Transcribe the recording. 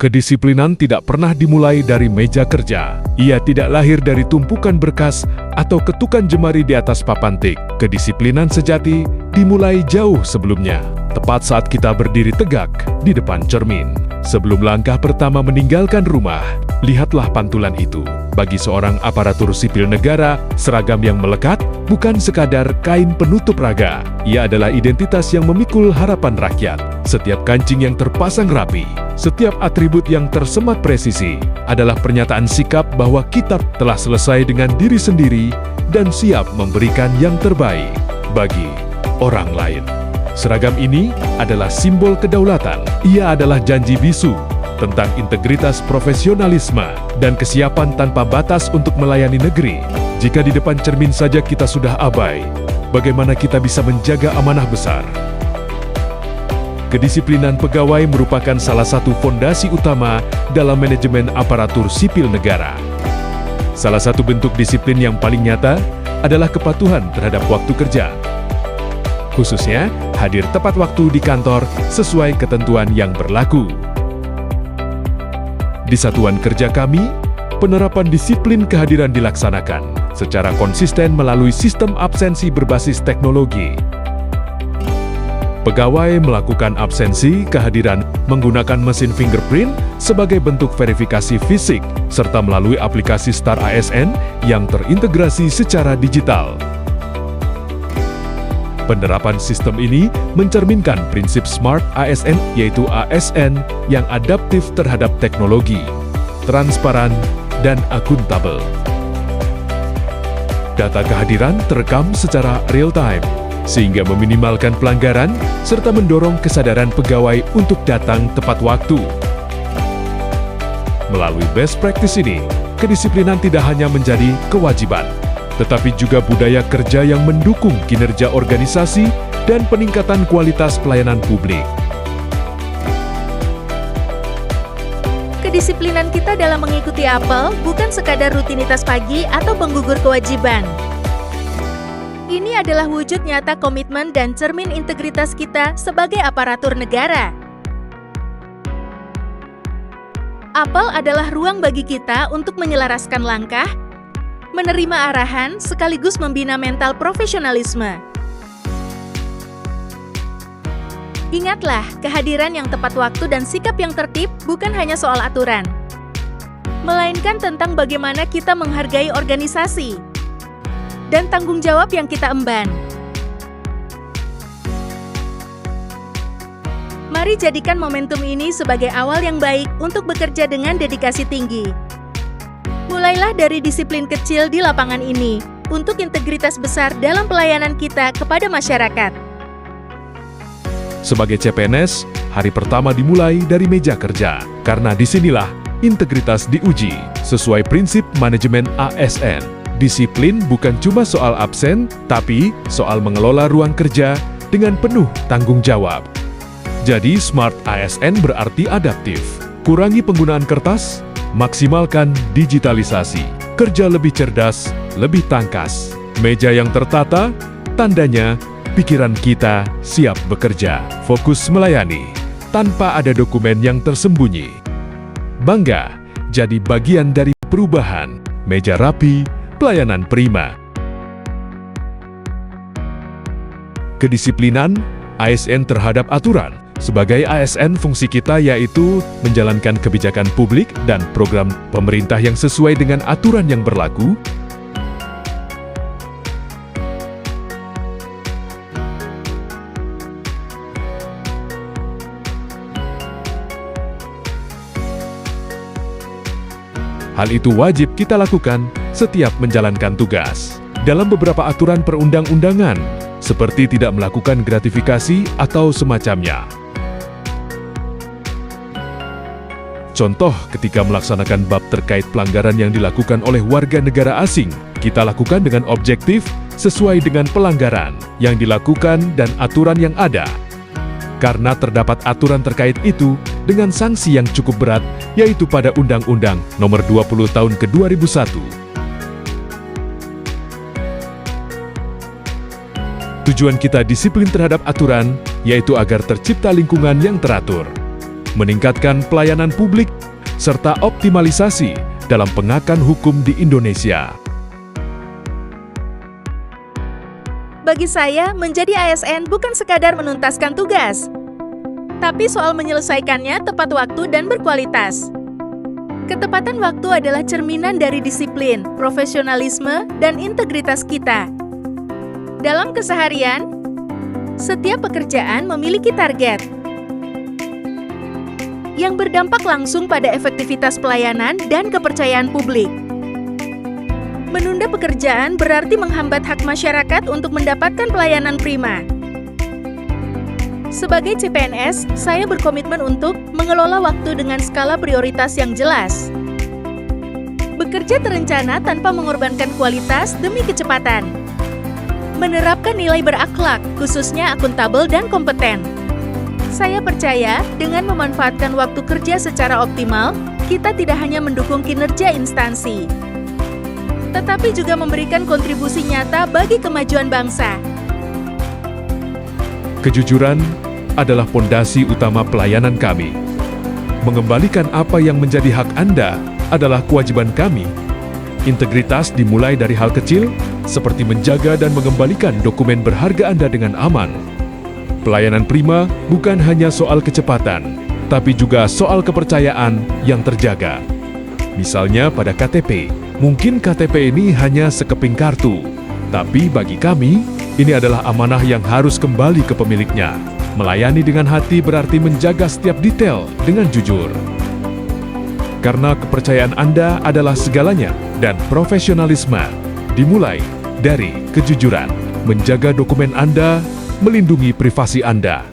Kedisiplinan tidak pernah dimulai dari meja kerja. Ia tidak lahir dari tumpukan berkas atau ketukan jemari di atas papan tik. Kedisiplinan sejati dimulai jauh sebelumnya, tepat saat kita berdiri tegak di depan cermin. Sebelum langkah pertama meninggalkan rumah, lihatlah pantulan itu. Bagi seorang aparatur sipil negara, seragam yang melekat bukan sekadar kain penutup raga. Ia adalah identitas yang memikul harapan rakyat. Setiap kancing yang terpasang rapi, setiap atribut yang tersemat presisi, adalah pernyataan sikap bahwa kita telah selesai dengan diri sendiri dan siap memberikan yang terbaik bagi orang lain. Seragam ini adalah simbol kedaulatan. Ia adalah janji bisu tentang integritas, profesionalisme, dan kesiapan tanpa batas untuk melayani negeri. Jika di depan cermin saja kita sudah abai, bagaimana kita bisa menjaga amanah besar? Kedisiplinan pegawai merupakan salah satu fondasi utama dalam manajemen aparatur sipil negara. Salah satu bentuk disiplin yang paling nyata adalah kepatuhan terhadap waktu kerja. Khususnya, hadir tepat waktu di kantor sesuai ketentuan yang berlaku. Di satuan kerja kami, penerapan disiplin kehadiran dilaksanakan secara konsisten melalui sistem absensi berbasis teknologi. Pegawai melakukan absensi kehadiran menggunakan mesin fingerprint sebagai bentuk verifikasi fisik, serta melalui aplikasi Star ASN yang terintegrasi secara digital. Penerapan sistem ini mencerminkan prinsip Smart ASN, yaitu ASN yang adaptif terhadap teknologi, transparan, dan akuntabel. Data kehadiran terekam secara real-time, sehingga meminimalkan pelanggaran serta mendorong kesadaran pegawai untuk datang tepat waktu. Melalui best practice ini, kedisiplinan tidak hanya menjadi kewajiban, tetapi juga budaya kerja yang mendukung kinerja organisasi dan peningkatan kualitas pelayanan publik. Kedisiplinan kita dalam mengikuti apel bukan sekadar rutinitas pagi atau penggugur kewajiban. Ini adalah wujud nyata komitmen dan cermin integritas kita sebagai aparatur negara. Apel adalah ruang bagi kita untuk menyelaraskan langkah, menerima arahan, sekaligus membina mental profesionalisme. Ingatlah, kehadiran yang tepat waktu dan sikap yang tertib bukan hanya soal aturan, melainkan tentang bagaimana kita menghargai organisasi dan tanggung jawab yang kita emban. Mari jadikan momentum ini sebagai awal yang baik untuk bekerja dengan dedikasi tinggi. Mulailah dari disiplin kecil di lapangan ini untuk integritas besar dalam pelayanan kita kepada masyarakat. Sebagai CPNS, hari pertama dimulai dari meja kerja, karena disinilah integritas diuji sesuai prinsip manajemen ASN. Disiplin bukan cuma soal absen, tapi soal mengelola ruang kerja dengan penuh tanggung jawab. Jadi, Smart ASN berarti adaptif. Kurangi penggunaan kertas, maksimalkan digitalisasi. Kerja lebih cerdas, lebih tangkas. Meja yang tertata, tandanya pikiran kita siap bekerja. Fokus melayani, tanpa ada dokumen yang tersembunyi. Bangga jadi bagian dari perubahan. Meja rapi, pelayanan prima. Kedisiplinan ASN terhadap aturan. Sebagai ASN, fungsi kita yaitu menjalankan kebijakan publik dan program pemerintah yang sesuai dengan aturan yang berlaku. Hal itu wajib kita lakukan setiap menjalankan tugas. Dalam beberapa aturan perundang-undangan, seperti tidak melakukan gratifikasi atau semacamnya. Contoh, ketika melaksanakan bab terkait pelanggaran yang dilakukan oleh warga negara asing, kita lakukan dengan objektif sesuai dengan pelanggaran yang dilakukan dan aturan yang ada. Karena terdapat aturan terkait itu dengan sanksi yang cukup berat, yaitu pada Undang-Undang Nomor 20 Tahun ke-2001. Tujuan kita disiplin terhadap aturan, yaitu agar tercipta lingkungan yang teratur. meningkatkan pelayanan publik, serta optimalisasi dalam penegakan hukum di Indonesia. Bagi saya, menjadi ASN bukan sekadar menuntaskan tugas, tapi soal menyelesaikannya tepat waktu dan berkualitas. Ketepatan waktu adalah cerminan dari disiplin, profesionalisme, dan integritas kita. Dalam keseharian, setiap pekerjaan memiliki target yang berdampak langsung pada efektivitas pelayanan dan kepercayaan publik. Menunda pekerjaan berarti menghambat hak masyarakat untuk mendapatkan pelayanan prima. Sebagai CPNS, saya berkomitmen untuk mengelola waktu dengan skala prioritas yang jelas. Bekerja terencana tanpa mengorbankan kualitas demi kecepatan. Menerapkan nilai berakhlak, khususnya akuntabel dan kompeten. Saya percaya, dengan memanfaatkan waktu kerja secara optimal, kita tidak hanya mendukung kinerja instansi, tetapi juga memberikan kontribusi nyata bagi kemajuan bangsa. Kejujuran adalah pondasi utama pelayanan kami. Mengembalikan apa yang menjadi hak Anda adalah kewajiban kami. Integritas dimulai dari hal kecil, seperti menjaga dan mengembalikan dokumen berharga Anda dengan aman. Pelayanan prima bukan hanya soal kecepatan, tapi juga soal kepercayaan yang terjaga. Misalnya pada KTP, mungkin KTP ini hanya sekeping kartu, tapi bagi kami, ini adalah amanah yang harus kembali ke pemiliknya. Melayani dengan hati berarti menjaga setiap detail dengan jujur. Karena kepercayaan Anda adalah segalanya, dan profesionalisme dimulai dari kejujuran. Menjaga dokumen Anda, melindungi privasi Anda.